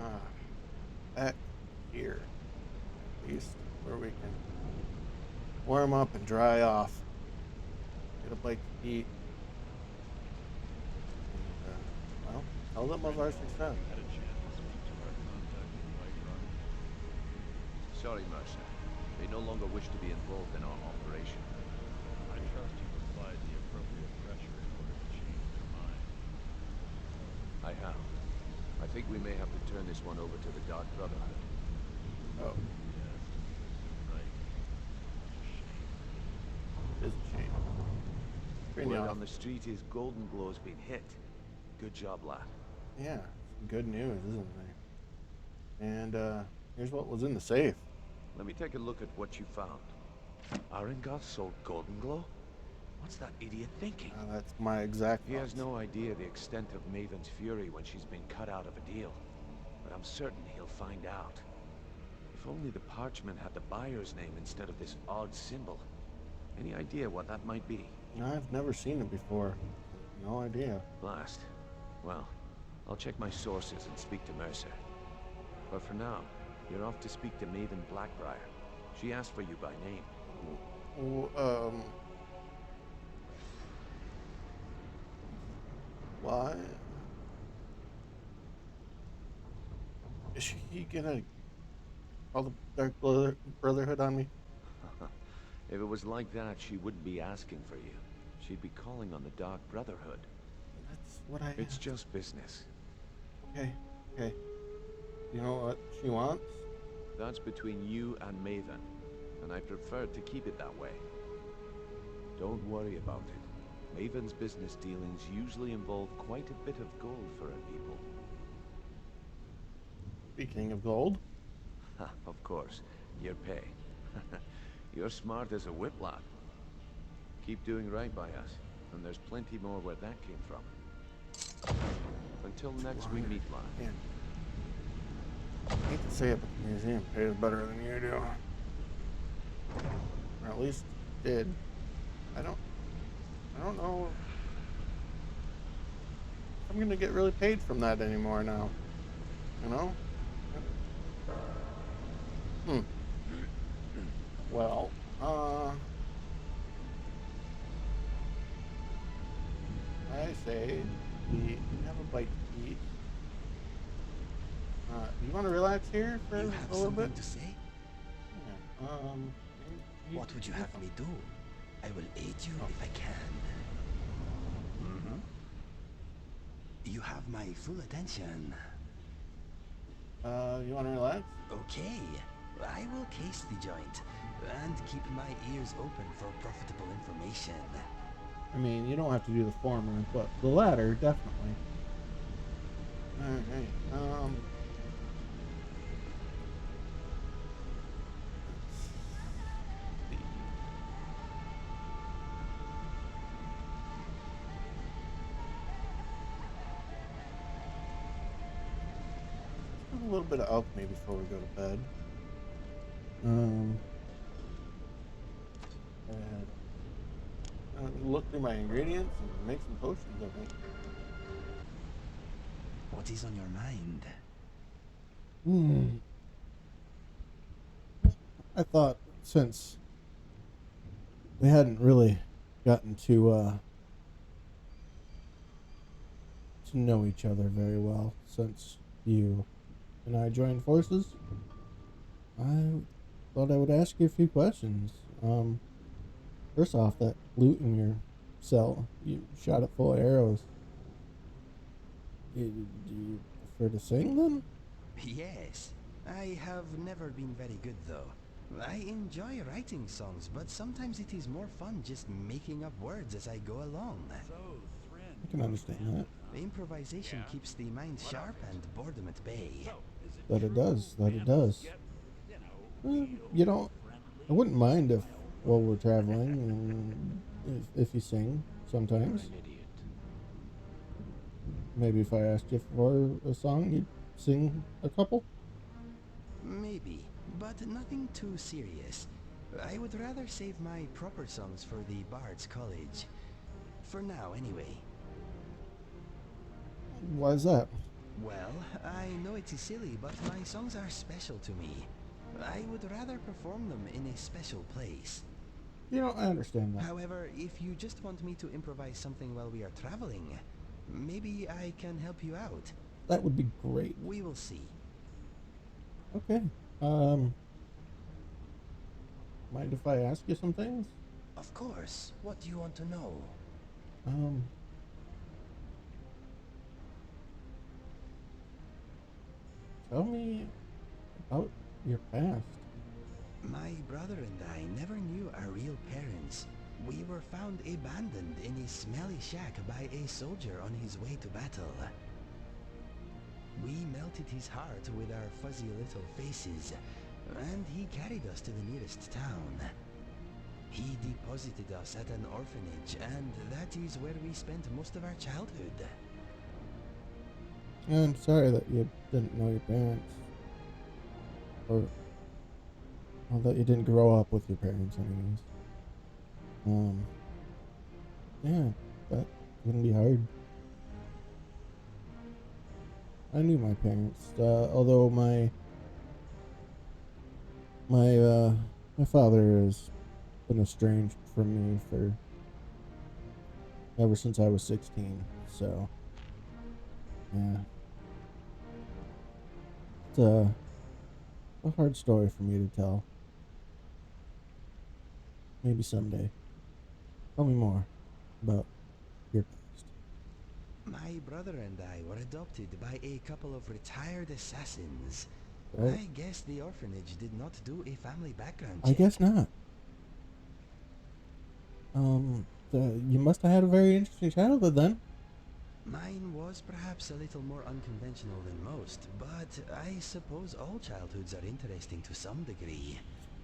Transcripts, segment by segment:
Ah, back here, at least, where we can warm up and dry off. Get a bite to eat. And, well, tell them of our success. Had a chance to speak to our contact in Whiterun. Sorry, Mercer. They no longer wish to be involved in our operation. I trust you've applied the appropriate pressure in order to change their mind. I have. I think we may have to turn this one over to the Dark Brotherhood. Oh, Yes, right. Such a shame. it is a shame. Pretty Word off. on the street is Golden Glow's been hit. Good job, lad. Yeah, some good news, isn't there? And here's what was in the safe. Let me take a look at what you found. Arengoth sold Golden Glow? What's that idiot thinking? That's my exact. He has thoughts. no idea the extent of Maven's fury when she's been cut out of a deal. But I'm certain he'll find out. If only the parchment had the buyer's name instead of this odd symbol. Any idea what that might be? I've never seen it before. No idea. Blast. Well, I'll check my sources and speak to Mercer. But for now, you're off to speak to Maven Blackbriar. She asked for you by name. Why? Is she gonna call the Brotherhood on me? If it was like that, she wouldn't be asking for you. She'd be calling on the Dark Brotherhood. That's what I. It's just business. Okay. Okay. You know what she wants? That's between you and Maven, and I prefer to keep it that way. Don't worry about it. Maven's business dealings usually involve quite a bit of gold for her people. Speaking of gold. Ha, of course, your pay. You're smart as a whip, lad. Keep doing right by us, and there's plenty more where that came from. Until next we meet, lad. Man. I hate to say it, but the museum pays better than you do. Or at least did. I don't know if I'm gonna get really paid from that anymore now. You know? Well, I say we have a bite to eat. You want to relax here for You a have little something bit? to say? Yeah. What would you have me do? I will aid you Oh. if I can. Mm-hmm. You have my full attention. You want to relax? Okay, I will case the joint and keep my ears open for profitable information. I mean, you don't have to do the former, but the latter, definitely. Alright, let's see. Let's do a little bit of alchemy before we go to bed. And look through my ingredients and make some potions, I think. What is on your mind? I thought since we hadn't really gotten to know each other very well since you and I joined forces, I thought I would ask you a few questions. First off, that loot in your cell, you shot it full of arrows. Do you prefer to sing them? Yes, I have never been very good though. I enjoy writing songs, but sometimes it is more fun just making up words as I go along. So, Thren, I can understand that. Improvisation keeps the mind sharp and boredom at bay. That it does. That it does. You know, I wouldn't mind if, while we're traveling, if you sing sometimes. You're an idiot. Maybe if I asked you for a song, you'd sing a couple? Maybe, but nothing too serious. I would rather save my proper songs for the Bard's College. For now, anyway. Why is that? Well, I know it is silly, but my songs are special to me. I would rather perform them in a special place. You know, I understand that. However, if you just want me to improvise something while we are traveling, maybe I can help you out. That would be great. We will see. Okay. Mind if I ask you some things? Of course. What do you want to know? Um, Tell me about your past. My brother and I never knew our real parents. We were found abandoned in a smelly shack by a soldier on his way to battle. We melted his heart with our fuzzy little faces, and he carried us to the nearest town. He deposited us at an orphanage, and that is where we spent most of our childhood. I'm sorry that you didn't know your parents. Or, well, that you didn't grow up with your parents, anyways. Yeah, that wouldn't be hard. I knew my parents, although my father has been estranged from me for ever since I was 16. So, yeah, it's a hard story for me to tell. Maybe someday. Tell me more about your past. My brother and I were adopted by a couple of retired assassins. Oh, I guess the orphanage did not do a family background I check. guess not. You must have had a very interesting childhood then. Mine was perhaps a little more unconventional than most, but I suppose all childhoods are interesting to some degree.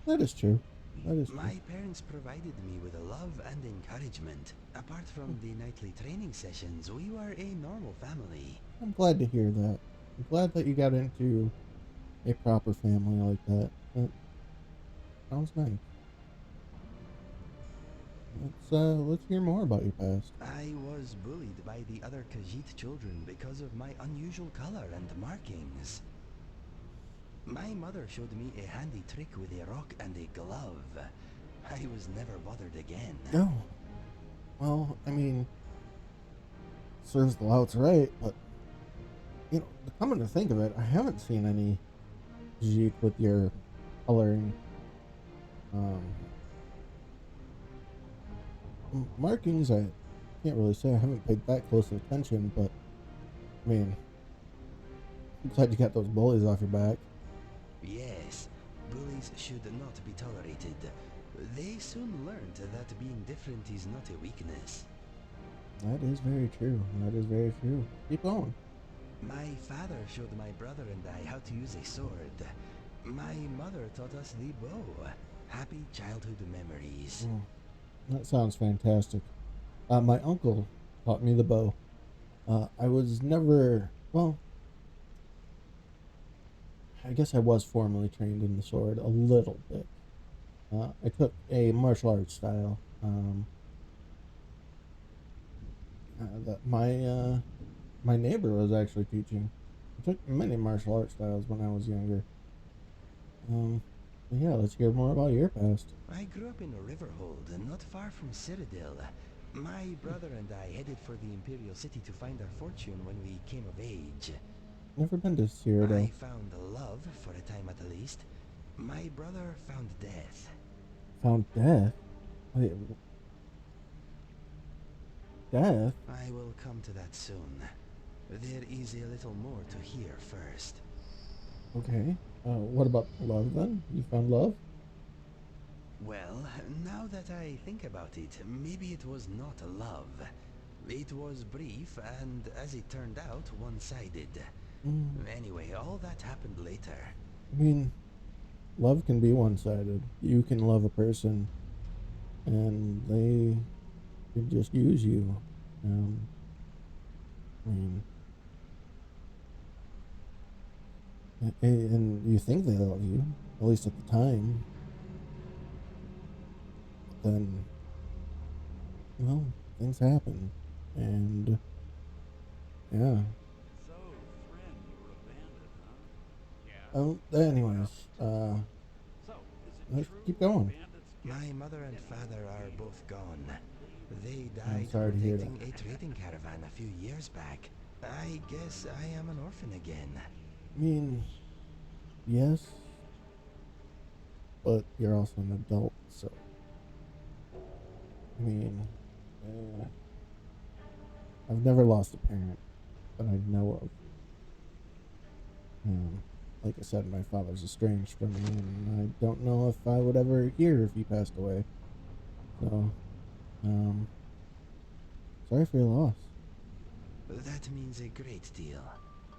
That is true. That is true. My parents provided me with love and encouragement. Apart from the nightly training sessions, we were a normal family. I'm glad to hear that. I'm glad that you got into a proper family like that. That sounds nice. Let's hear more about your past. I was bullied by the other Khajiit children because of my unusual color and markings. My mother showed me a handy trick with a rock and a glove. I was never bothered again. No. Well, I mean, serves the louts right, but coming to think of it, I haven't seen any Jeep with your coloring. Markings, I can't really say. I haven't paid that close of attention, but I mean, I'm glad you got those bullies off your back. Yes, bullies should not be tolerated. They soon learned that being different is not a weakness. That is very true. That is very true. Keep going. My father showed my brother and I how to use a sword. My mother taught us the bow. Happy childhood memories. That sounds fantastic. My uncle taught me the bow. I was never, well, I guess I was formally trained in the sword a little bit. I took a martial arts style. That my neighbor was actually teaching. I took many martial arts styles when I was younger. Yeah, let's hear more about your past. I grew up in Riverhold, not far from Citadel. My brother and I headed for the Imperial City to find our fortune when we came of age. Never been to Cyrodiil. I found love, for a time at least. My brother found death. Found death? Wait, death? I will come to that soon. There is a little more to hear first. Okay. What about love then? You found love? Well, now that I think about it, maybe it was not love. It was brief and, as it turned out, one-sided. Anyway, all that happened later. I mean, love can be one-sided. You can love a person, and they can just use you. I mean, and you think they love you, at least at the time. But then, well, things happen, and yeah. So, friend, Anyways, let's keep going. My mother and father are both gone. They I'm died sorry to hear protecting a trading caravan a few years back. I guess I am an orphan again. I mean, yes, but you're also an adult, so I mean, uh, I've never lost a parent that I know of. Like I said, my father's estranged from me, and I don't know if I would ever hear if he passed away. So, um, sorry for your loss. That means a great deal.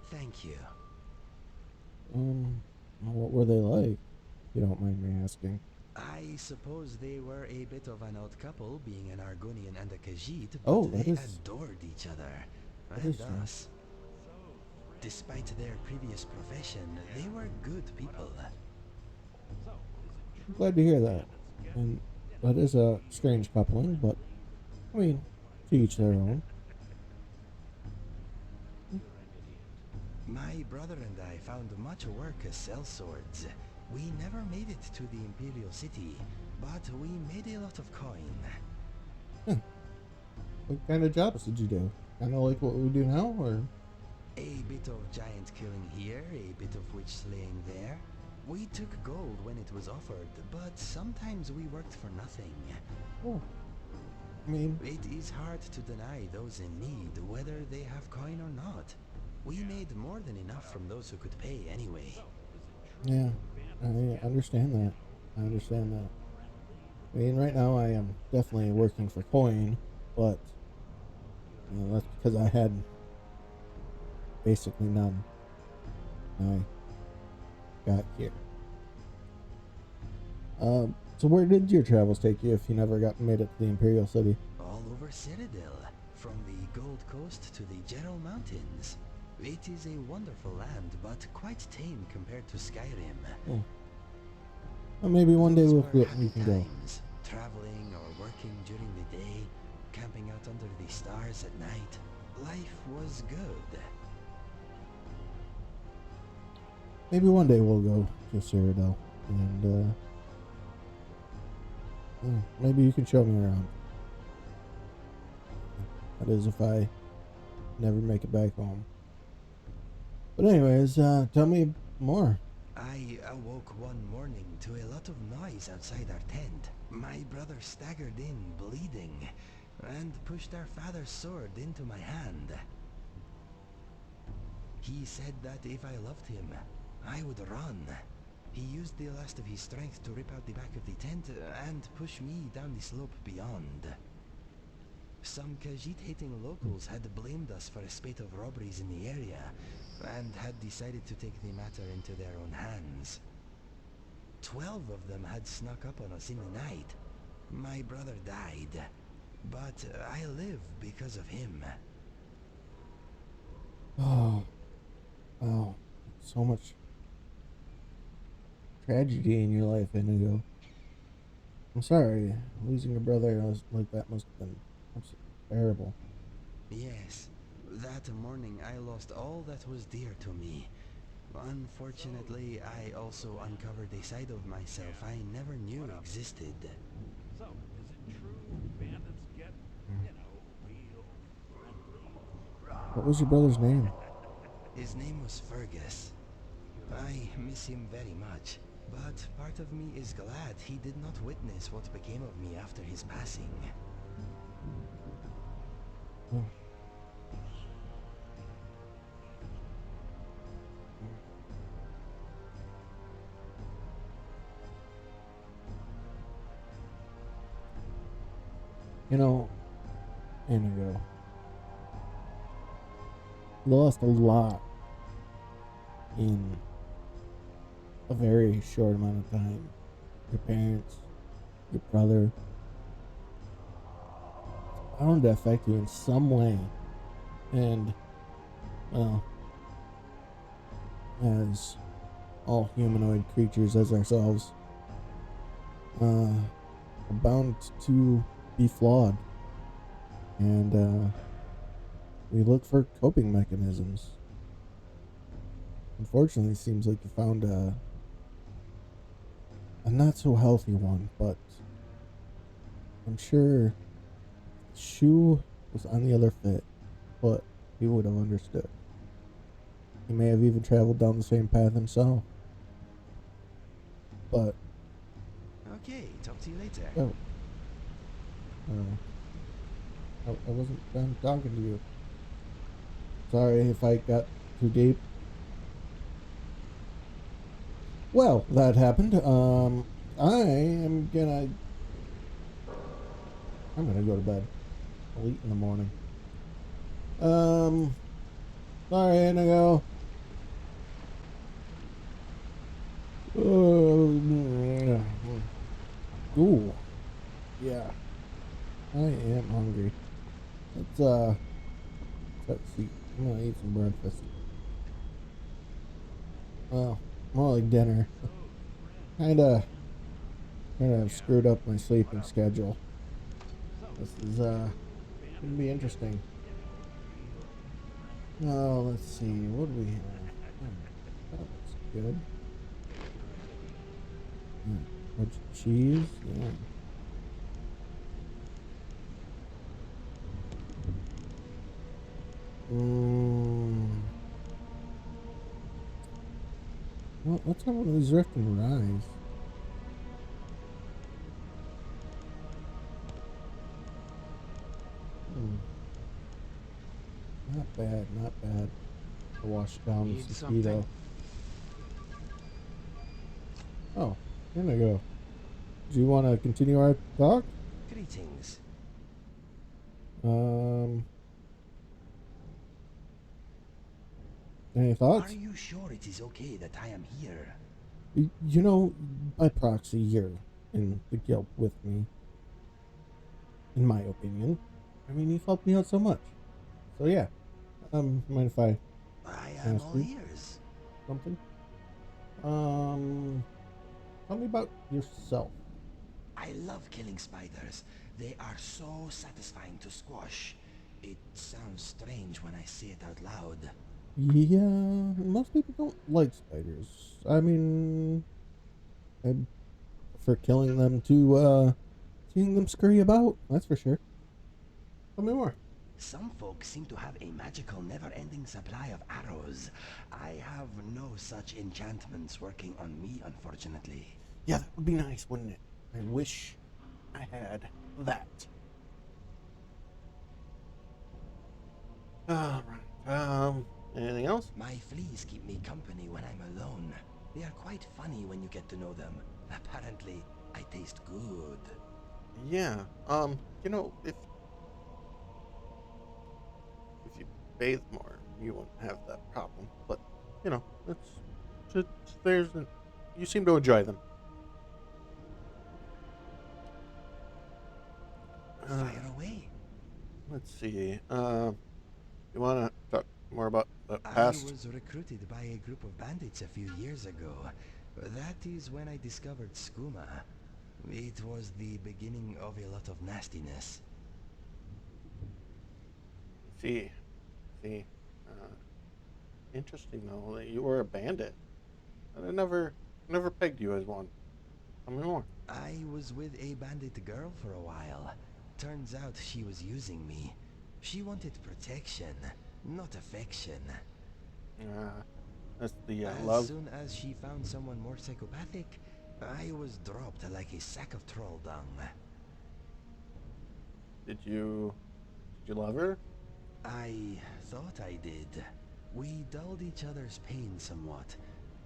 Thank you. What were they like? If you don't mind me asking. I suppose they were a bit of an odd couple, being an Argonian and a Khajiit, but Oh, they adored each other. that And is true. us. Despite their previous profession, they were good people. I'm glad to hear that. And that is a strange coupling, but I mean, to each their own. My brother and I found much work as sellswords. We never made it to the Imperial City, but we made a lot of coin. Huh. What kind of jobs did you do? Kind of like what we do now, or? A bit of giant killing here, a bit of witch slaying there. We took gold when it was offered, but sometimes we worked for nothing. Oh, I mean, It is hard to deny those in need, whether they have coin or not. We made more than enough from those who could pay anyway. yeah, I understand that. I understand that. I mean, right now I am definitely working for coin, but that's because I had basically none. I got here. So where did your travels take you if you never got made it to the Imperial City? All over Cyrodiil, from the Gold Coast to the Gerald Mountains. It is a wonderful land, but quite tame compared to Skyrim. Oh. Well, maybe one day Those we were happy can go. times, traveling or working during the day, camping out under the stars at night. Life was good. Maybe one day we'll go to Cyrodiil, and maybe you can show me around. That is, if I never make it back home. But anyways, tell me more. I awoke one morning to a lot of noise outside our tent. My brother staggered in, bleeding, and pushed our father's sword into my hand. He said that if I loved him, I would run. He used the last of his strength to rip out the back of the tent and push me down the slope beyond. Some Khajiit-hating locals had blamed us for a spate of robberies in the area, and had decided to take the matter into their own hands. 12 of them had snuck up on us in the night. My brother died, but I live because of him. Oh, wow. So much tragedy in your life, Inigo. I'm sorry. Losing a brother like that must have been absolutely terrible. Yes, that morning I lost all that was dear to me. Unfortunately, I also uncovered a side of myself I never knew existed. So, is it true bandits get, real friendly? What was your brother's name? His name was Fergus. I miss him very much, but part of me is glad he did not witness what became of me after his passing. Oh. You know, Inigo, you lost a lot in a very short amount of time. Your parents, your brother. Bound to affect you in some way. And, well, as all humanoid creatures as ourselves, are bound to be flawed. And we look for coping mechanisms. Unfortunately, it seems like you found a not so healthy one, but I'm sure the shoe was on the other foot. He would have understood. He may have even traveled down the same path himself. But, Okay, talk to you later. oh, I wasn't done talking to you. Sorry if I got too deep. Well, that happened. I'm gonna go to bed. I'll eat in the morning. Sorry, Inigo. Ooh, yeah. I am hungry. Let's see. I'm gonna eat some breakfast. Well, more like dinner. Kinda screwed up my sleeping schedule. This is gonna be interesting. Oh, let's see. What do we have? That looks good. Bunch of cheese. Yeah. Well, let's have one of these Rift and Rise. Not bad, not bad. To wash down Need some something? keto. Oh, here we go. Do you want to continue our talk? Greetings. Any thoughts? Are you sure it is okay that I am here? You know, by proxy, you're in the guild with me. In my opinion. I mean, you've helped me out so much. So yeah. Mind if I I am ask all you ears. something? Tell me about yourself. I love killing spiders. They are so satisfying to squash. It sounds strange when I say it out loud. Yeah, most people don't like spiders. I mean, I prefer killing them to, seeing them scurry about. That's for sure. Tell me more. Some folks seem to have a magical, never-ending supply of arrows. I have no such enchantments working on me, unfortunately. Yeah, that would be nice, wouldn't it? I wish I had that. Alright, anything else? My fleas keep me company when I'm alone. They are quite funny when you get to know them. Apparently, I taste good. Yeah, you know, if you bathe more, you won't have that problem. But, you know, you seem to enjoy them. Fire away. Let's see, you want to talk more about the I past? was recruited by a group of bandits a few years ago. That is when I discovered skooma. It was the beginning of a lot of nastiness. See, uh, interesting though that you were a bandit. I never pegged you as one. Tell me more. I was with a bandit girl for a while. Turns out she was using me. She wanted protection, not affection. That's the As love. soon as she found someone more psychopathic, I was dropped like a sack of troll dung. Did you love her? I thought I did. We dulled each other's pain somewhat.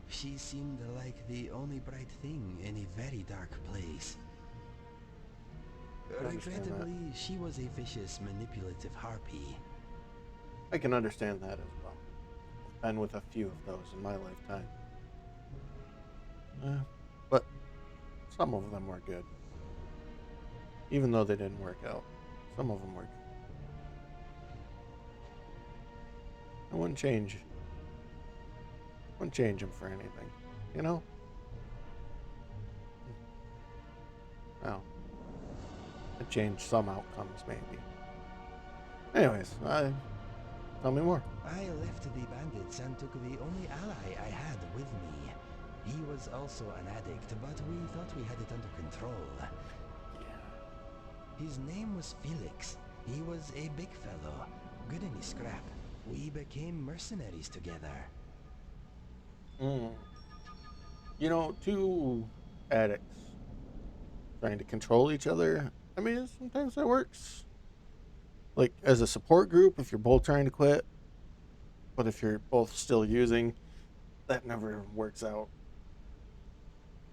She seemed like the only bright thing in a very dark place. I understand that. Regrettably, she was a vicious, manipulative harpy. I can understand that as well. I've been with a few of those in my lifetime. But some of them were good. Even though they didn't work out. Some of them were good. I wouldn't change them for anything. You know? Well, I'd change some outcomes maybe. Anyways, Tell me more. I left the bandits and took the only ally I had with me. He was also an addict, but we thought we had it under control. His name was Felix. He was a big fellow, good in his scrap. We became mercenaries together. You know, two addicts trying to control each other. I mean, sometimes that works. Like, as a support group, if you're both trying to quit, but if you're both still using, that never works out.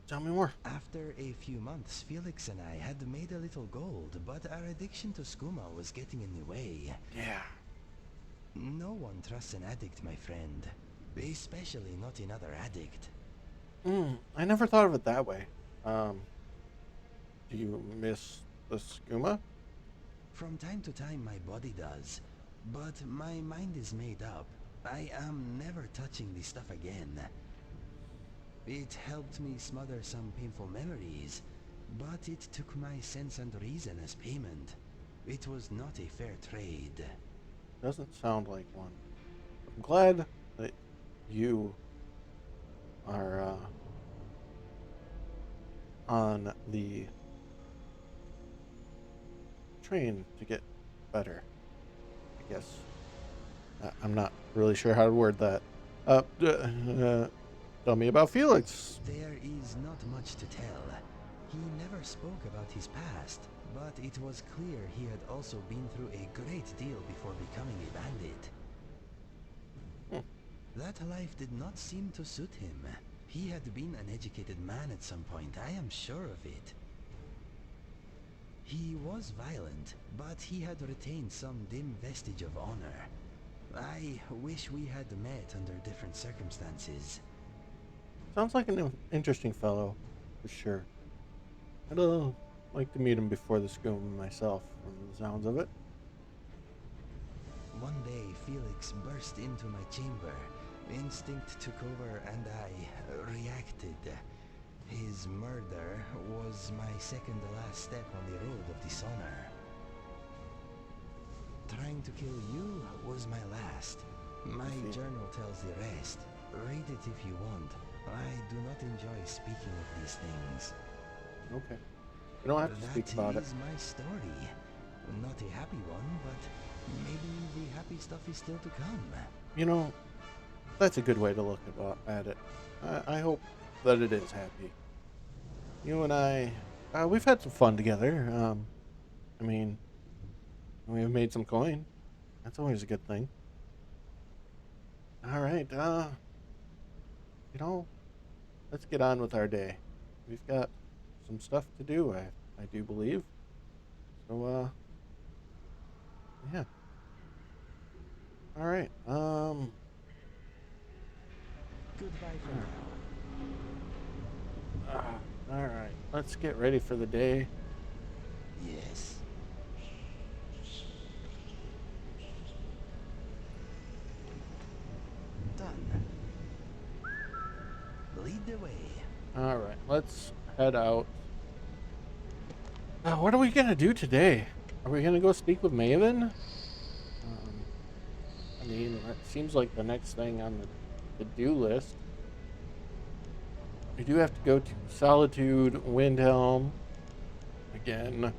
Tell me more. After a few months, Felix and I had made a little gold, but our addiction to skooma was getting in the way. Yeah. No one trusts an addict, my friend. Especially not another addict. I never thought of it that way. Do you miss the skooma? From time to time my body does, but my mind is made up. I am never touching this stuff again. It helped me smother some painful memories, but it took my sense and reason as payment. It was not a fair trade. Doesn't sound like one. I'm glad that you are on the train to get better, I guess. I'm not really sure how to word that. Tell me about Felix. There is not much to tell. He never spoke about his past, but it was clear he had also been through a great deal before becoming a bandit. That life did not seem to suit him. He had been an educated man at some point, I am sure of it. He was violent, but he had retained some dim vestige of honor. I wish we had met under different circumstances. Sounds like an interesting fellow, for sure. I'd like to meet him before the skooma myself, from the sounds of it. One day, Felix burst into my chamber. Instinct took over and I reacted. His murder was my second to last step on the road of dishonor. Trying to kill you was my last. My journal tells the rest. Read it if you want. I do not enjoy speaking of these things. Okay. You don't have to speak about it. That is my story. Not a happy one, but maybe the happy stuff is still to come. You know, that's a good way to look at it. I hope that it is happy. You and I, we've had some fun together. I mean, we've made some coin. That's always a good thing. All right, you know, let's get on with our day. We've got some stuff to do, I do believe. So, yeah. All right, Goodbye for now. all right, let's get ready for the day. Yes. Done. Lead the way. All right, let's head out. What are we gonna do today? Are we gonna go speak with Maven? I mean, that seems like the next thing on the to-do list. We do have to go to Solitude, Windhelm again.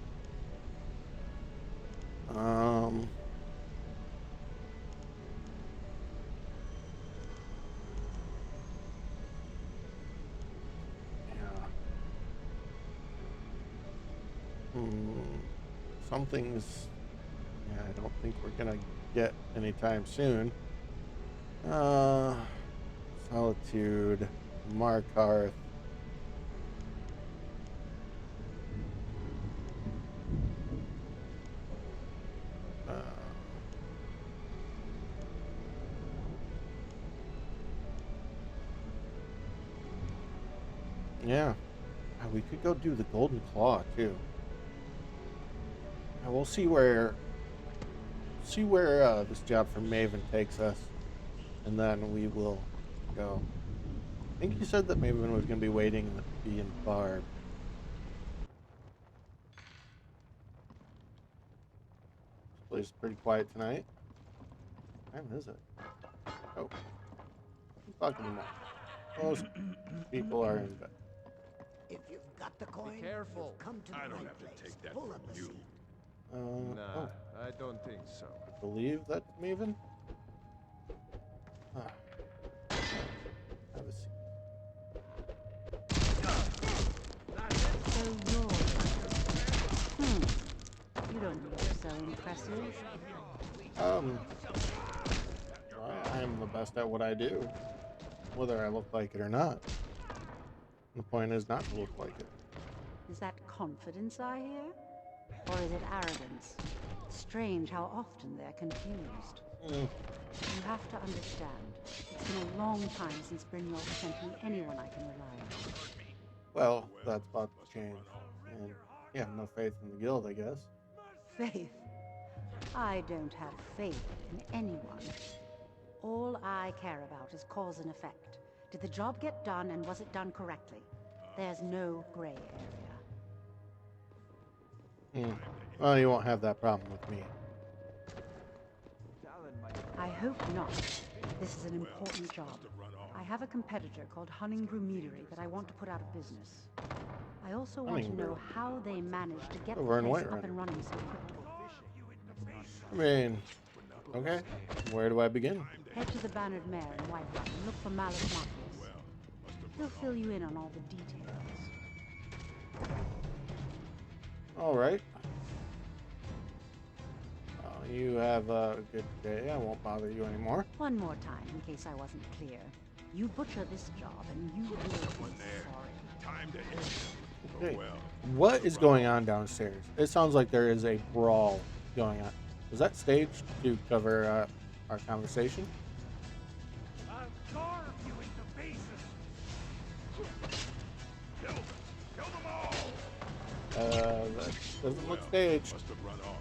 Some things, I don't think we're gonna get anytime soon. Solitude, Markarth. Yeah, we could go do the Golden Claw too. We'll see where this job for Maven takes us, and then we will go. I think you said that Maven was going to be waiting in the B and bar. This place is pretty quiet tonight. time is it? Oh, who's talking to me? Most people are in bed. If you've got the coin, careful. you've come to the I don't right have to place. take that Pull from up a you. seat. Nah, Oh, I don't think so. I believe that's Maven. Ah. Have a seat. So you're... You don't look so impressive. I'm the best at what I do, whether I look like it or not. The point is not to look like it. Is that confidence I hear? Or is it arrogance? Strange how often they're confused. You have to understand, it's been a long time since Brynjolf sent me anyone I can rely on. Well, that's about to change. And you have no faith in the guild, I guess. Faith? I don't have faith in anyone. All I care about is cause and effect. Did the job get done, and was it done correctly? There's no gray area. Well, you won't have that problem with me. I hope not. This is an important job. I have a competitor called Hunningbrew Meadery that I want to put out of business. I also want to know how they managed to get the Over in place Whiterun. up and running so quickly. I mean, okay, where do I begin? Head to the Bannered Mare in Whiterun and look for Malus Marcius. He'll fill you in on all the details. All right. You have a good day. I won't bother you anymore. One more time, in case I wasn't clear. You butcher this job, and you will be sorry. Time to end. Okay. Well, What is going on downstairs? It sounds like there is a brawl going on. Was that staged to cover our conversation? I'll carve you into pieces. Kill them. Kill them all. That doesn't look staged. Must have run off.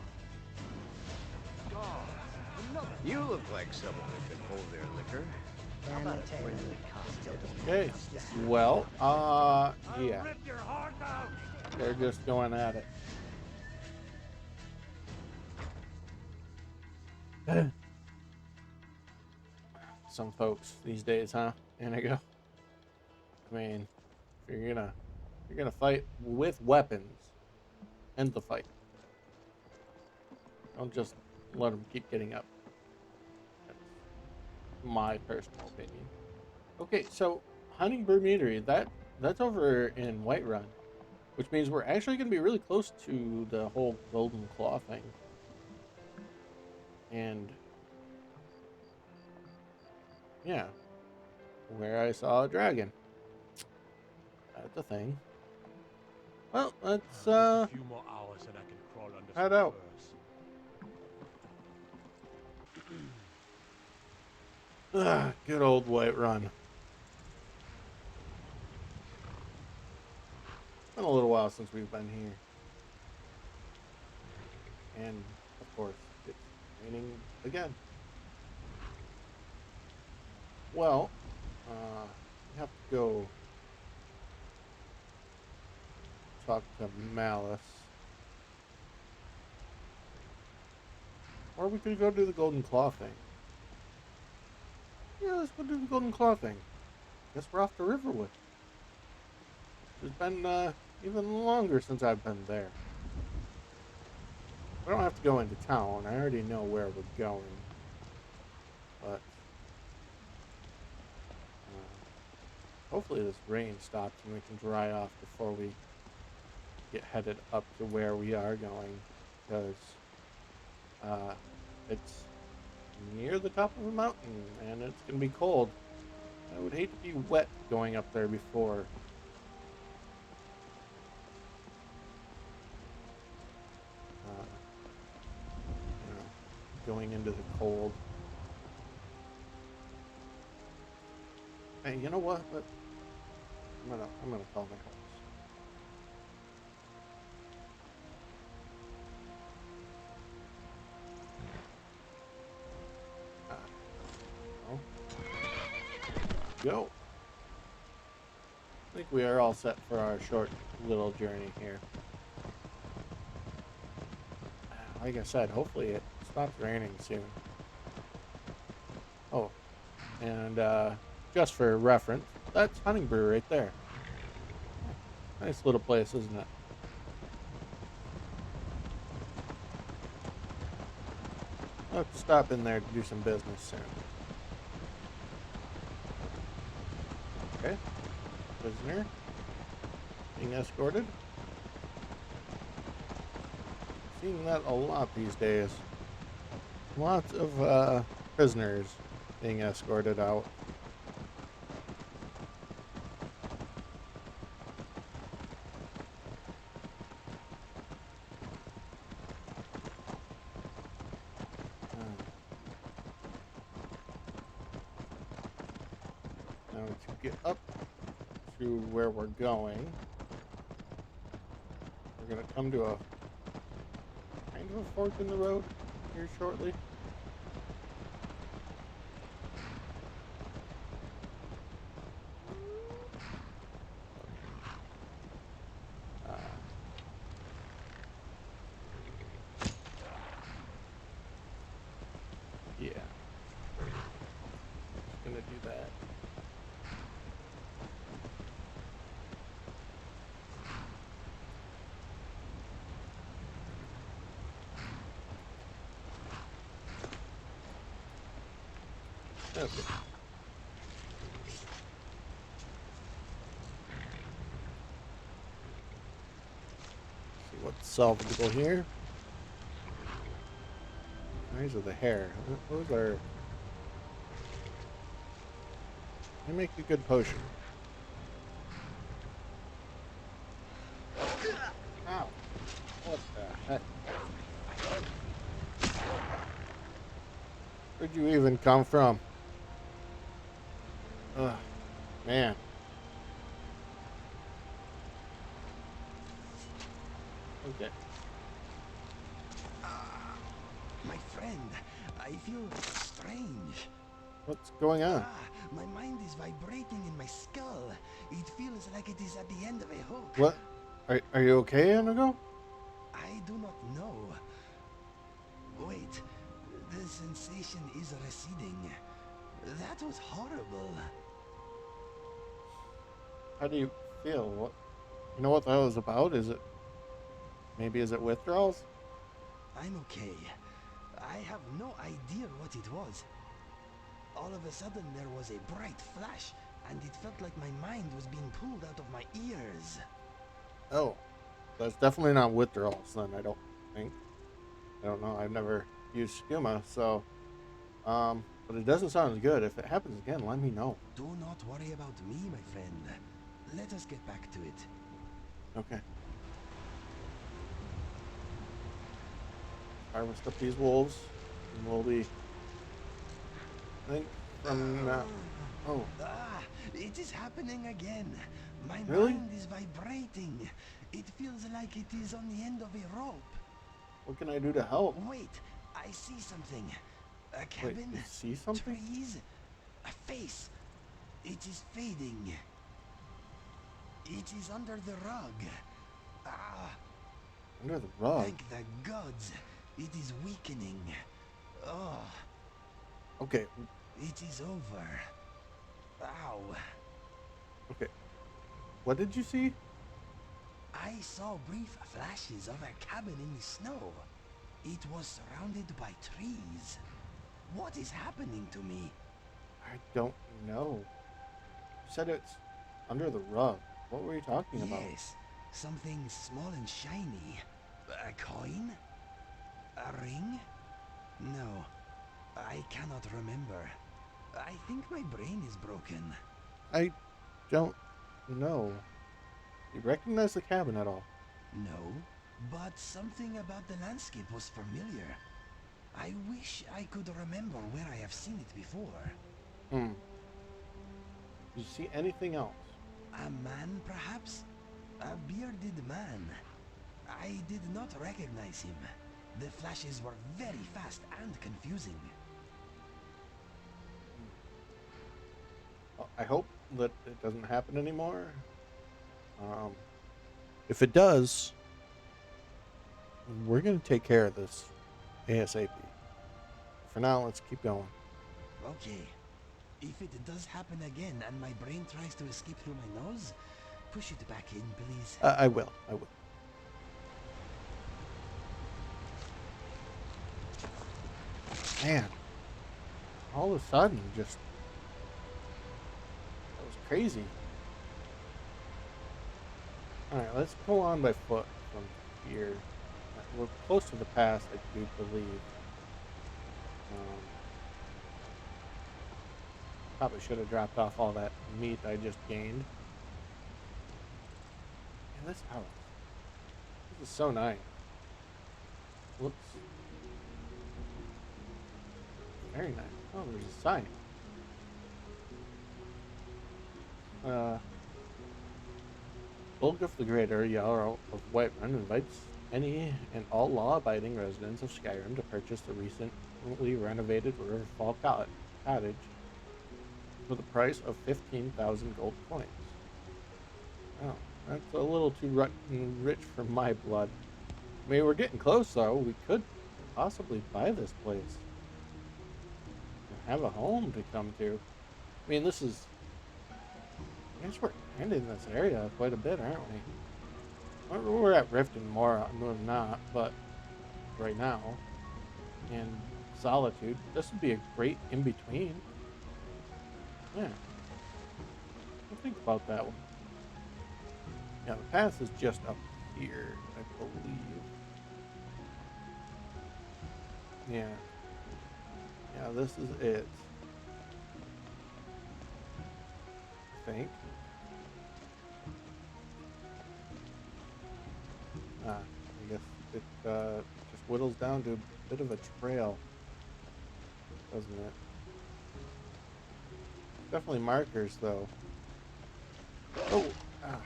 You look like someone who can hold their liquor. Okay. Well, yeah. Rip your heart out. They're just going at it. Some folks these days, huh? Inigo. I mean, if you're gonna fight with weapons, end the fight. Don't just let them keep getting up. That's my personal opinion. Okay, so Hunningbrew Meadery, that's over in Whiterun, which means we're actually going to be really close to the whole Golden Claw thing. And yeah, where I saw a dragon. That's a thing. Well, let's A few more hours and I can crawl under head some out. furs. Good old Whiterun. It's been a little while since we've been here. And, of course, it's raining again. Well, we have to go talk to Malice. Or we could go do the Golden Claw thing. Yeah, let's go do the Golden Claw thing. Guess we're off to Riverwood. It's been even longer since I've been there. We don't have to go into town. I already know where we're going. But hopefully this rain stops and we can dry off before we get headed up to where we are going. Because it's near the top of a mountain and it's going to be cold. I would hate to be wet going up there before. Going into the cold. Hey, you know what? I'm gonna call my horse. Go. I think we are all set for our short little journey here. Like I said, hopefully it stops raining soon. Oh, and just for reference, that's Hunting Brew right there. Nice little place, isn't it? I'll have to stop in there to do some business soon. Okay. Prisoner being escorted. Seeing that a lot these days. Lots of prisoners being escorted out. Now to get up to where we're going, we're going to come to a kind of a fork in the road here shortly. Yeah. Just gonna do that. Okay. See what's salvageable here. These are the hair. Those are. They make a good potion. Ow! What the heck? Where'd you even come from? Ugh, man. Okay. My friend, I feel strange. What's going on? My mind is vibrating in my skull. It feels like it is at the end of a hook. What? Are you okay, Inigo? I do not know. Wait, the sensation is receding. That was horrible. How do you feel? What? You know what that was about? Is it withdrawals? I'm okay. I have no idea what it was. All of a sudden there was a bright flash, and it felt like my mind was being pulled out of my ears. Oh, that's definitely not withdrawals then, I don't think. I don't know. I've never used skooma, so but it doesn't sound good. If it happens again, let me know. Do not worry about me, my friend. Let us get back to it. Okay. Harvest up these wolves, and we'll be. I think from now. Oh, It is happening again. My Really? mind is vibrating. It feels like it is on the end of a rope. what can I do to help? Wait, I see something. A Wait, cabin, you see something? trees, a face. It is fading. It is under the rug. Under the rug. Thank the gods. It is weakening. Oh, Okay. it is over. Ow. Okay. What did you see? I saw brief flashes of a cabin in the snow. It was surrounded by trees. What is happening to me? I don't know. You said it's under the rug. What were you talking about? Yes, something small and shiny. A coin? A ring? No, I cannot remember. I think my brain is broken. I don't know. You recognize the cabin at all? No, but something about the landscape was familiar. I wish I could remember where I have seen it before. Did you see anything else? A man, perhaps? A bearded man. I did not recognize him. The flashes were very fast and confusing. I hope that it doesn't happen anymore. If it does, we're going to take care of this ASAP. For now, let's keep going. Okay. If it does happen again and my brain tries to escape through my nose, push it back in, please. I will. I will. Man, all of a sudden, just that was crazy. All right, let's go on by foot from here. We're close to the pass, I do believe. Probably should have dropped off all that meat I just gained. And this house. This is so nice. Whoops. Very nice. Oh, there's a sign. Bulk of the Greater Jarl of Whiterun invites any and all law-abiding residents of Skyrim to purchase the recently renovated Riverfall Cottage for the price of 15,000 gold coins. Oh, that's a little too rich for my blood. I mean, we're getting close, though. We could possibly buy this place and have a home to come to. I mean, this is... I guess we're kind of in this area quite a bit, aren't we? We're at Riften more than not, but right now. And Solitude. This would be a great in-between. Yeah. I'll think about that one. Yeah, the path is just up here, I believe. Yeah. Yeah, this is it. I think. I guess it just whittles down to a bit of a trail, doesn't it? Definitely markers, though. Oh! Ah.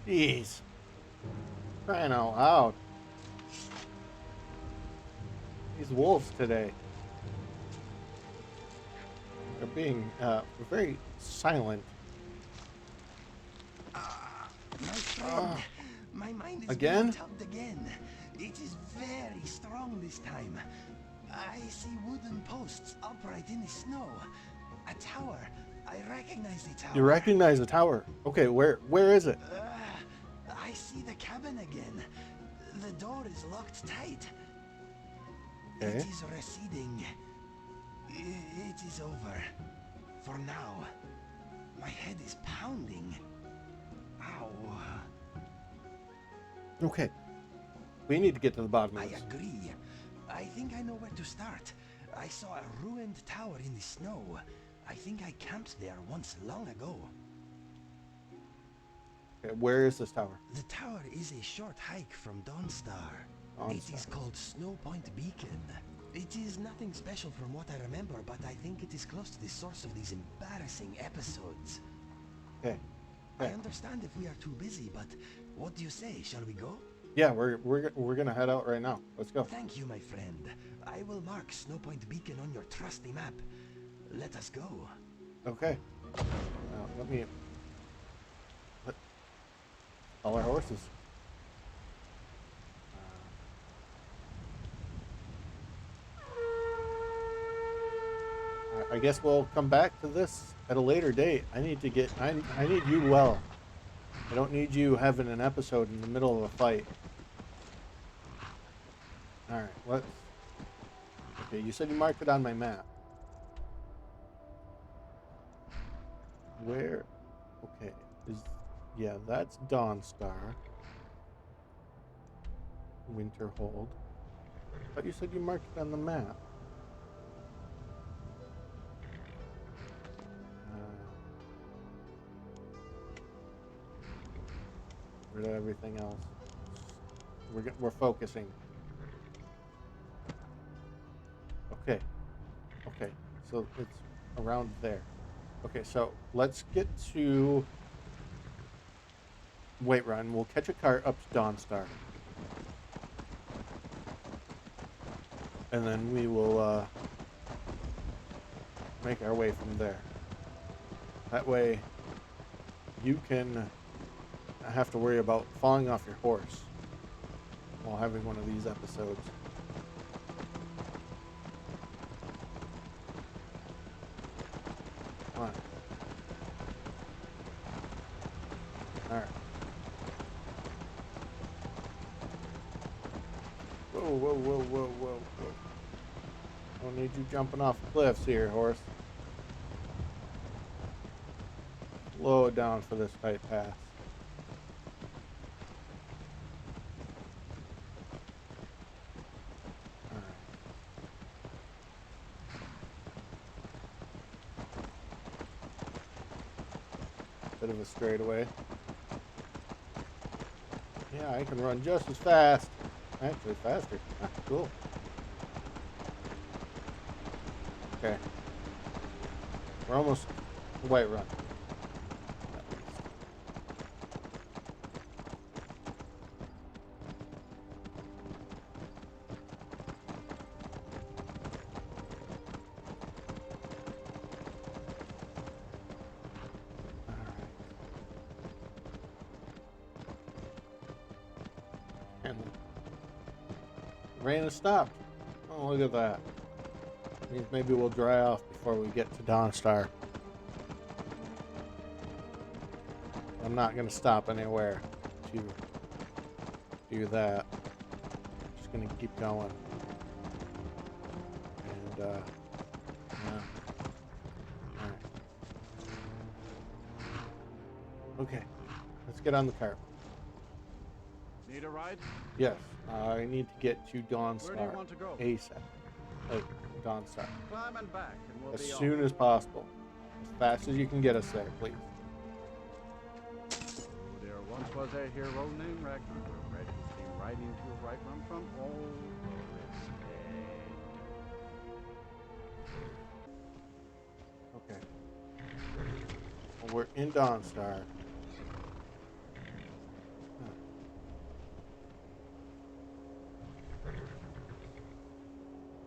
Jeez. Crying out loud. These wolves today. They're being very silent. My friend, my mind is again? being tugged again. It is very strong this time. I see wooden posts upright in the snow. A tower. I recognize the tower. You recognize the tower? Okay, where is it? I see the cabin again. The door is locked tight. Okay. It is receding. It is over. For now. My head is pounding. Ow. Okay. We need to get to the bottom of I this. agree. I think I know where to start. I saw a ruined tower in the snow. I think I camped there once long ago. Okay, where is this tower? The tower is a short hike from Dawnstar. It is Dawnstar. called Snow Point Beacon. It is nothing special from what I remember, but I think it is close to the source of these embarrassing episodes. Okay. I understand if we are too busy, but what do you say? Shall we go? Yeah, we're gonna head out right now. Let's go. Thank you, my friend. I will mark Snow Point Beacon on your trusty map. Let us go. Okay. Let all our horses. I guess we'll come back to this at a later date. I need to get. I need you well. I don't need you having an episode in the middle of a fight. All right. Let's. Okay, you said you marked it on my map. Where? Okay. Yeah, that's Dawnstar. Winterhold. But you said you marked it on the map. Rid of everything else. We're focusing. Okay. Okay. So it's around there. Okay, so let's get to Whiterun. We'll catch a car up to Dawnstar. And then we will make our way from there. That way you can have to worry about falling off your horse while having one of these episodes. Come on. Alright. Whoa, whoa, whoa, whoa, whoa, whoa. Don't need you jumping off cliffs here, horse. Slow it down for this tight pass. Alright. Bit of a straightaway. Yeah, I can run just as fast. Actually, faster. Ah, cool. Okay. We're almost a white run. At least. Alright. And the rain has stopped. Oh, look at that. Means maybe we'll dry off before we get to Dawnstar. I'm not going to stop anywhere to do that. Just going to keep going. And, yeah. Alright. Okay. Let's get on the cart. Need a ride? Yes. I need to get to Dawnstar. Where do you want to go? ASAP. Like, Dawnstar. Climb and back, and we'll As be soon as possible. As fast as you can get us there, please. There once was a hero named Ragnar, who ready came riding to a right run from old Crosse. Okay. Well, we're in Dawnstar.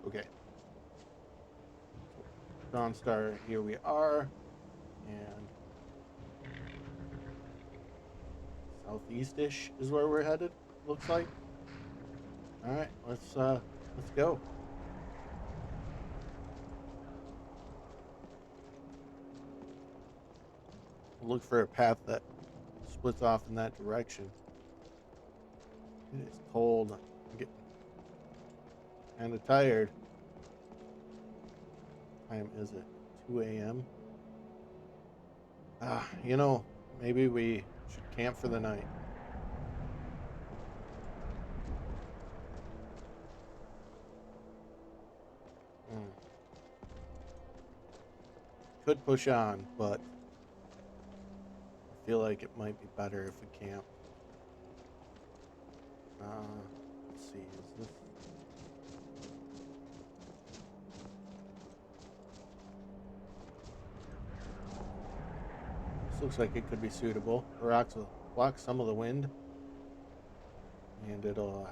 Okay. Dawnstar, here we are. And southeast-ish is where we're headed, looks like. Alright, let's go. We'll look for a path that splits off in that direction. It is cold. I'm getting kind of tired. What time is it? 2 a.m. You know, maybe we should camp for the night. Could push on, but I feel like it might be better if we camp. Let's see, is this... This looks like it could be suitable. The rocks will block some of the wind, and it'll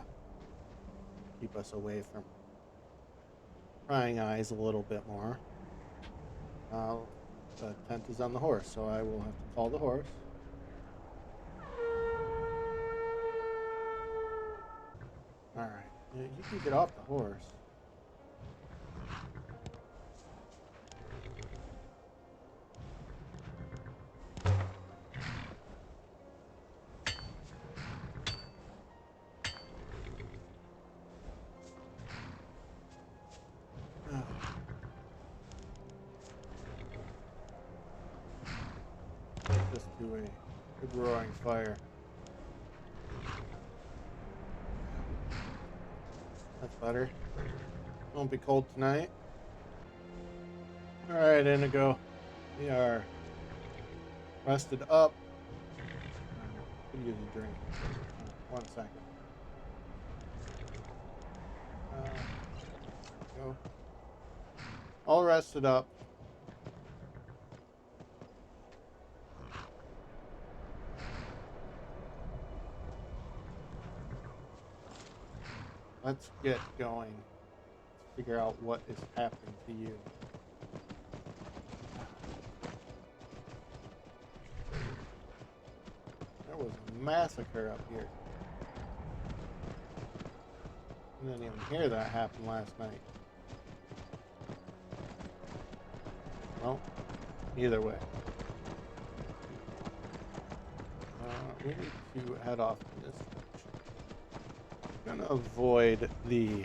keep us away from prying eyes a little bit more. The tent is on the horse, so I will have to call the horse. Alright, yeah, you can get off the horse. Just do a good roaring fire. That's better. Won't be cold tonight. Alright, Indigo. We are rested up. Could use a drink. 1 second. Go. All rested up. Let's get going. Let's figure out what is happening to you. was a massacre up here. I didn't even hear that happen last night. Well, either way. We need to head off in this direction. I'm gonna avoid the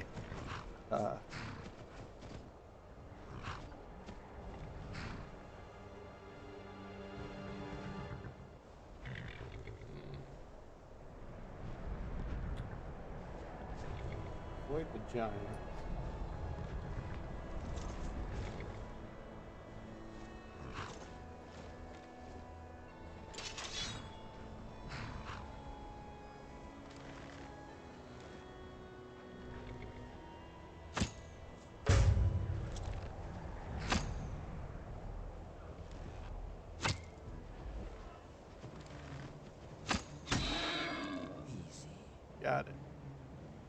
avoid the giants. Got it.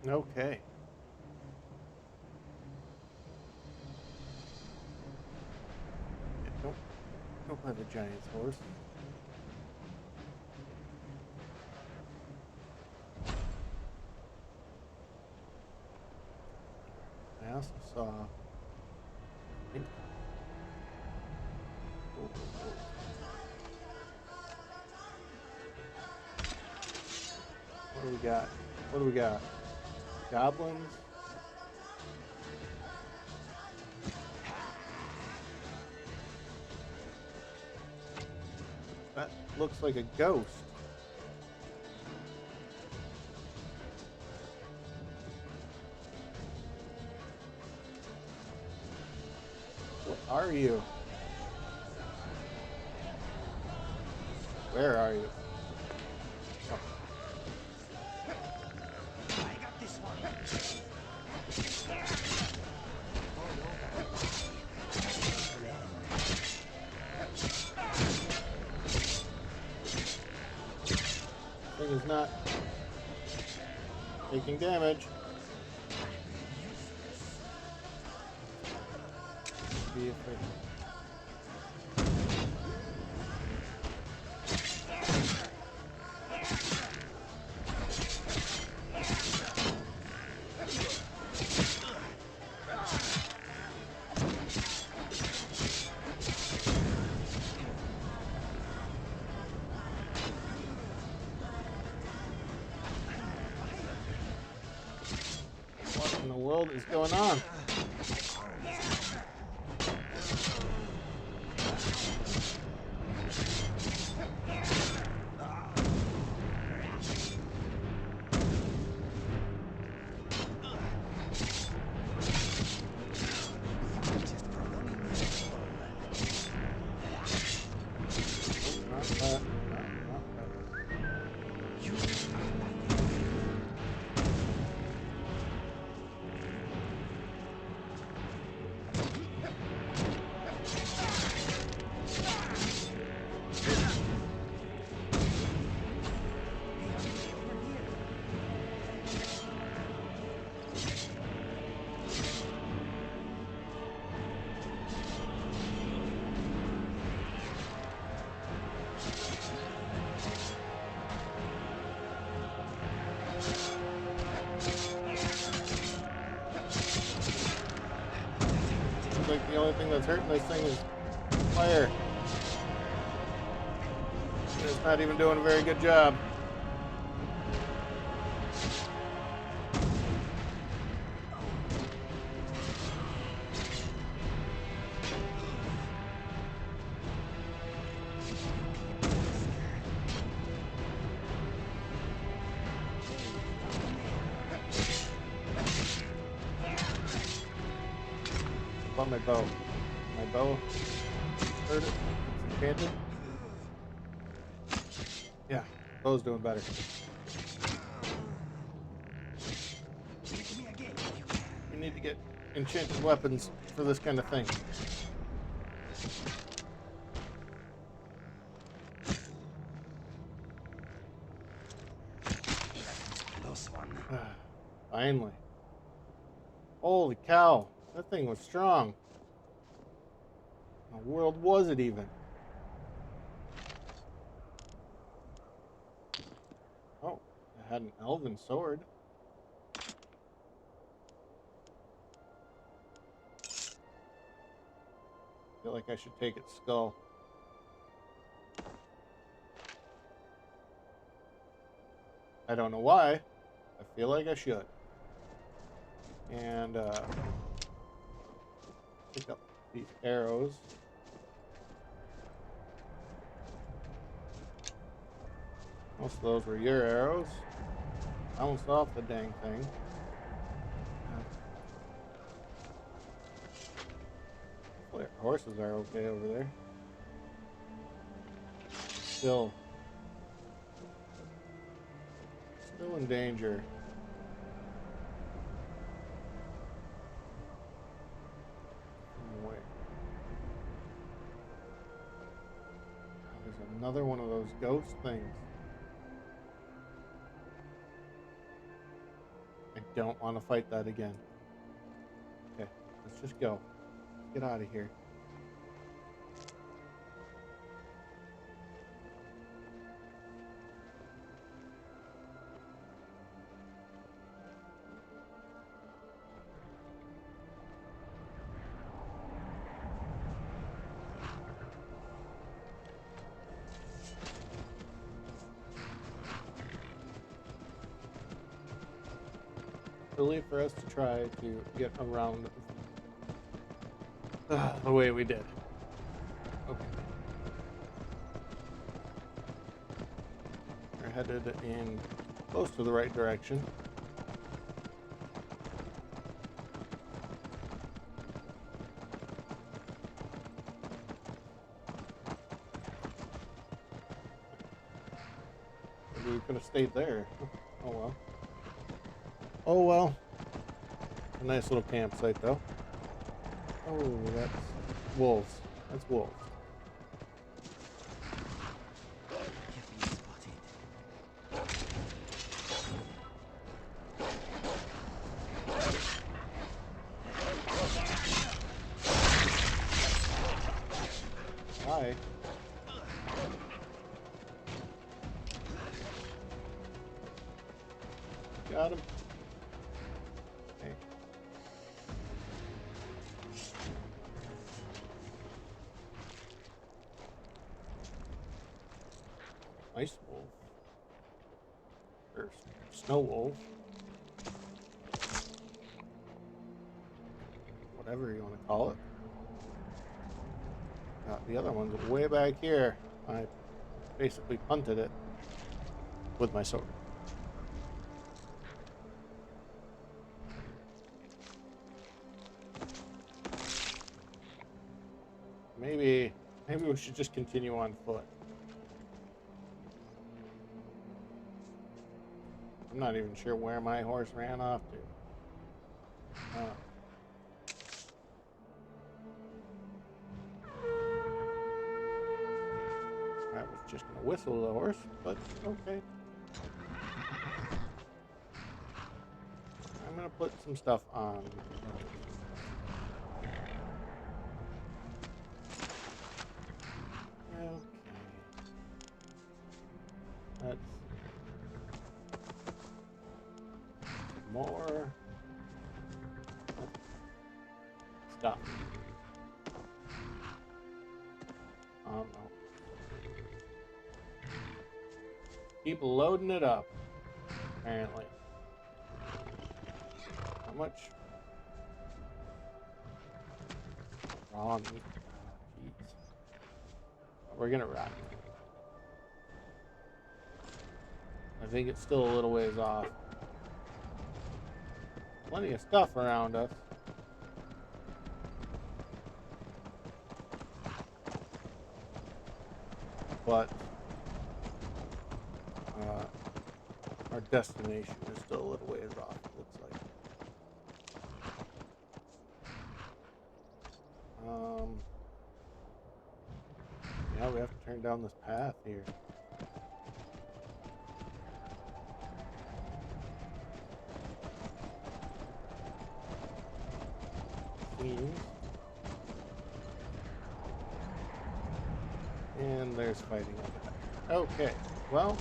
Okay. Yeah, don't play the giant's horse. I also saw. What do we got? What do we got? Goblins? That looks like a ghost. What are you? Where are you? Oh. I got this one. Thing is not taking damage. Be afraid. What in the world is going on? Not that. Not that. Looks like the only thing that's hurting this thing is fire. And it's not even doing a very good job. What about my bow? My bow hurt it? It's enchanted? Yeah, bow's doing better. You need to get enchanted weapons for this kind of thing. Close one. Finally. Holy cow. That thing was strong. How in the world was it even? I had an elven sword. I feel like I should take its skull. I don't know why. I feel like I should. And pick up these arrows. Most of those were your arrows. Bounced off the dang thing. Hopefully our horses are okay over there. Still in danger. Wait. There's another one of those ghost things. I don't want to fight that again. Okay, let's just go. Let's get out of here. Really, for us to try to get around the way we did. Okay. We're headed in close to the right direction. Maybe we could have stayed there. Oh well. Oh well. A nice little campsite though. Oh, that's wolves. That's wolves. Hi. Got him. Okay. Ice wolf. Or snow wolf. Whatever you want to call it. The other one's way back here. I basically punted it with my sword. Maybe we should just continue on foot. I'm not even sure where my horse ran off to. I was just gonna whistle the horse, but okay. I'm gonna put some stuff on. Okay. Let's more stuff. No. Keep loading it up, apparently. How much raw meat? Jeez. We're gonna run. I think it's still a little ways off. Plenty of stuff around us. But our destination is still a little ways off, it looks like. Yeah, we have to turn down this path here. And there's fighting over there. Okay, well,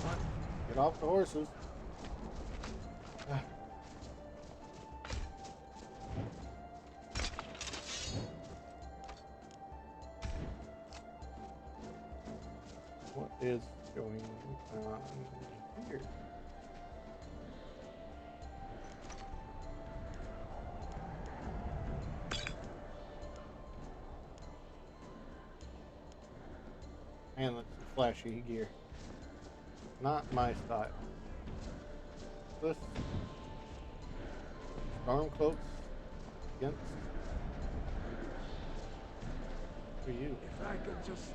get off the horses. is going on here? And that's flashy gear. Not my style. This storm cloaks against for you. If I could just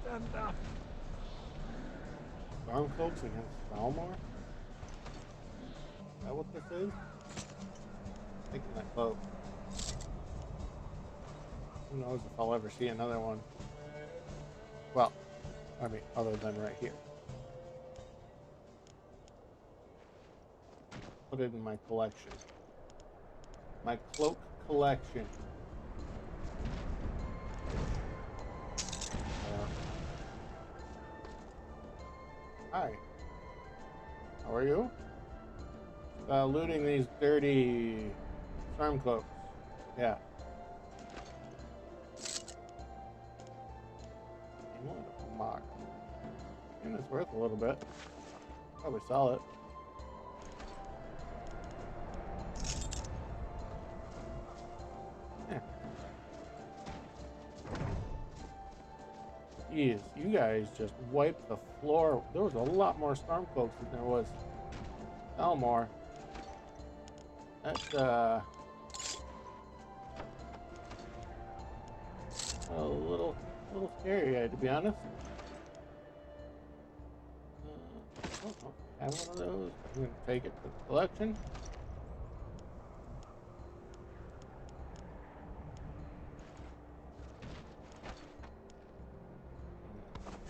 stand up. Storm cloaks against Balmor? Is that what this is? Taking that cloak. Who knows if I'll ever see another one. Well, I mean, other than right here. Put it in my collection. My cloak collection. Hi. How are you? Looting these dirty storm cloaks. Yeah. Mock. And it's worth a little bit. Probably sell it. Yeah. Jeez, you guys just wiped the floor. There was a lot more Stormcloaks than there was Elmore. That's a little scary, to be honest. I have one of those. I'm gonna take it to the collection.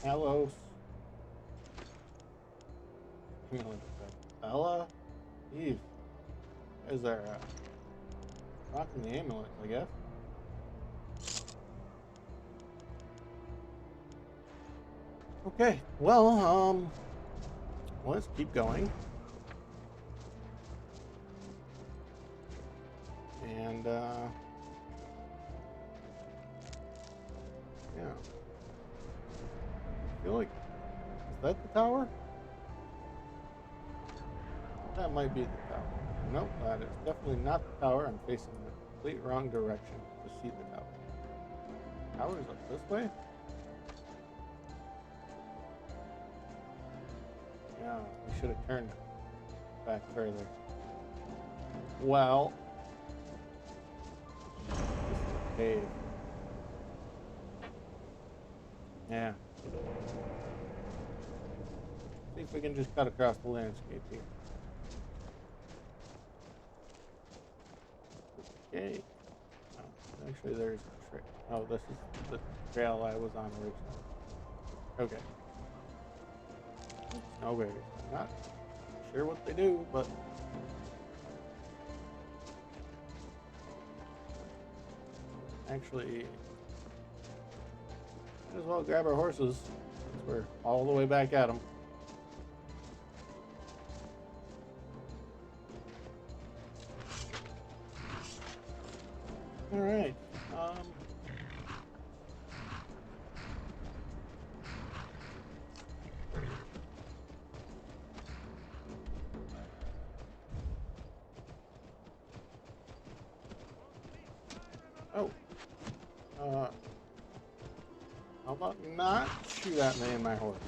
Hello. Bella? Eve. Is there rocking the amulet, I guess? Okay, well, let's keep going. And, yeah. I feel like, is that the tower? That might be the tower. Nope, that is definitely not the tower. I'm facing the complete wrong direction to see the tower. Tower's up this way? Yeah, we should have turned back further. Well, this is a cave. Yeah. See if we can just cut across the landscape here. Okay. Oh, actually, there's a trail. Oh, this is the trail I was on originally. Okay. Snow bears. Not sure what they do, but actually, might as well grab our horses since we're all the way back at them. All right. Oh. How about not shoot at me and my horse?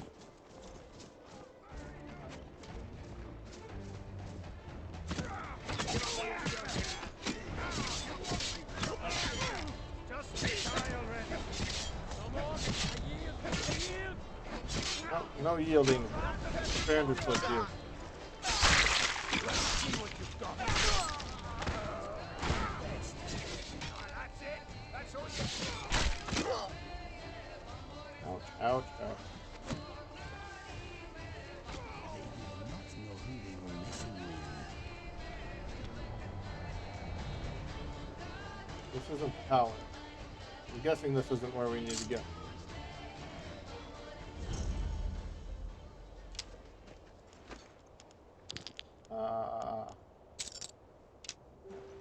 No yielding. Bandits with you. Ouch, ouch, ouch. This isn't the tower. I'm guessing this isn't where we need to go.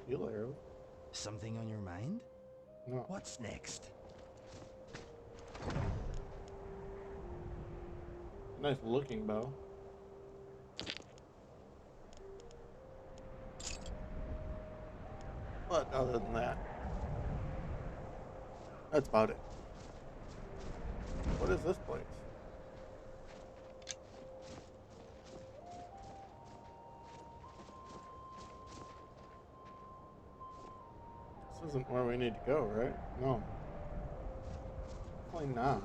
Heal arrow. Something on your mind? No. What's next? Nice looking bow. But other than that, that's about it. What is this place? This isn't where we need to go, right? No. Definitely not.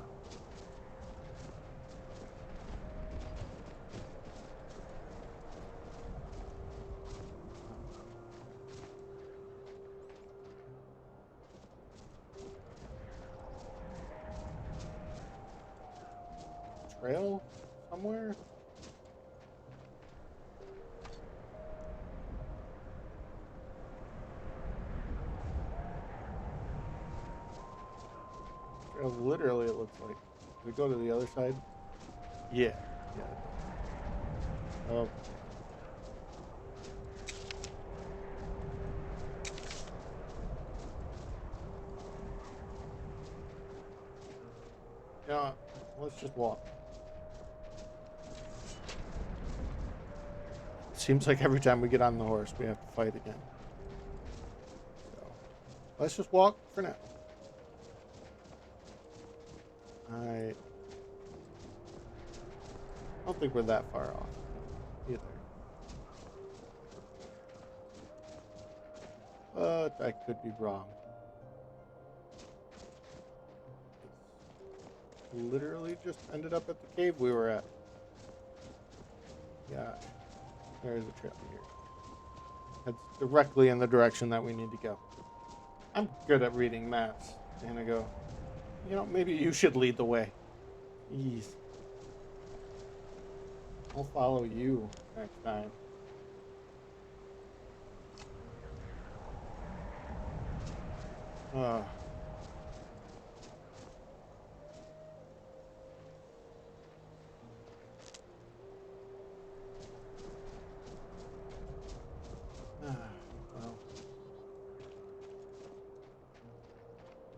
Trail somewhere? Trail, literally, it looks like. Did we go to the other side? Yeah. Yeah. Oh. Yeah. Let's just walk. Seems like every time we get on the horse, we have to fight again. So, let's just walk for now. I don't think we're that far off either. But I could be wrong. Literally just ended up at the cave we were at. Yeah. There is a trail here. That's directly in the direction that we need to go. I'm good at reading maps. And I go, you know, maybe you should lead the way. Jeez. I'll follow you next time. Ah. Well.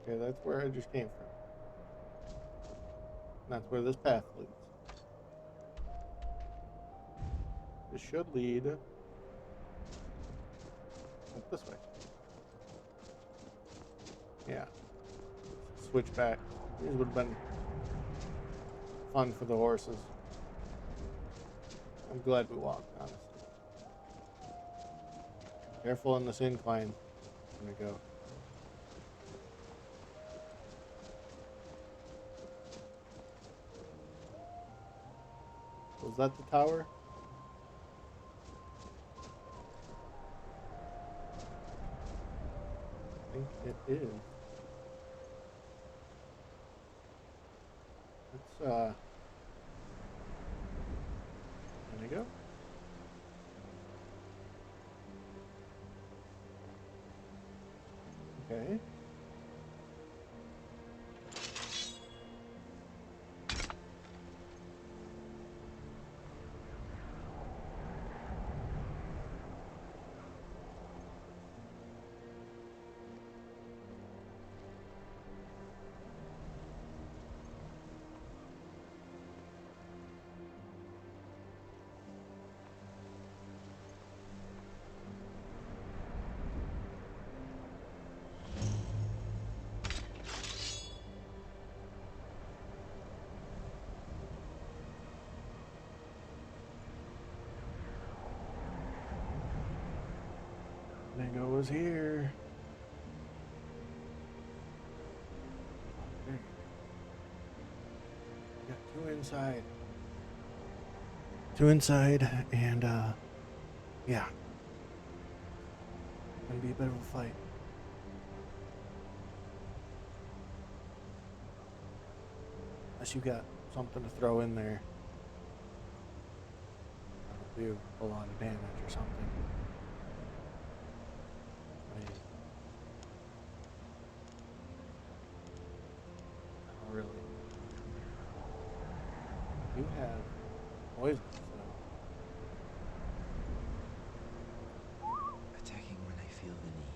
Okay, that's where I just came from. That's where this path leads. This should lead up this way. Yeah. Switch back. These would have been fun for the horses. I'm glad we walked, honestly. Careful on this incline. I'm gonna go. Was that the tower? I think it is. Let's, there we go. Okay. Mango was here. Got two inside. Two inside, and yeah. Gonna be a bit of a fight. Unless you got something to throw in there. That'll do a lot of damage or something. Not really. You have poison, so. Attacking when I feel the need.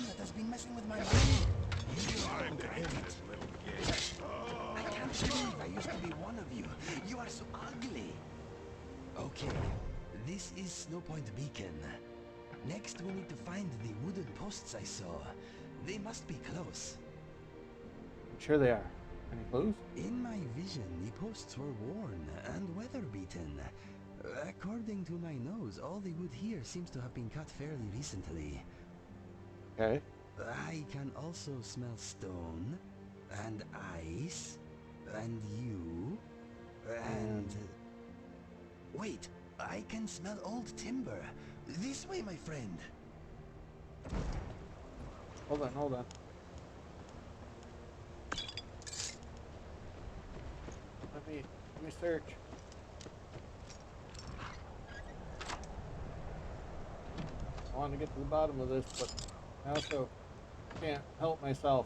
one that has been messing with my mind. You don't like it. I can't believe I used to be one of you. You are so ugly. Okay, this is Snow Point Beacon. Next, we need to find the wooden posts I saw. They must be close. I'm sure they are. Any clues? In my vision, the posts were worn and weather-beaten. According to my nose, all the wood here seems to have been cut fairly recently. Okay. I can also smell stone, and ice, and you, and... Wait, I can smell old timber. This way, my friend. Hold on. Let me search. I want to get to the bottom of this, but I also can't help myself.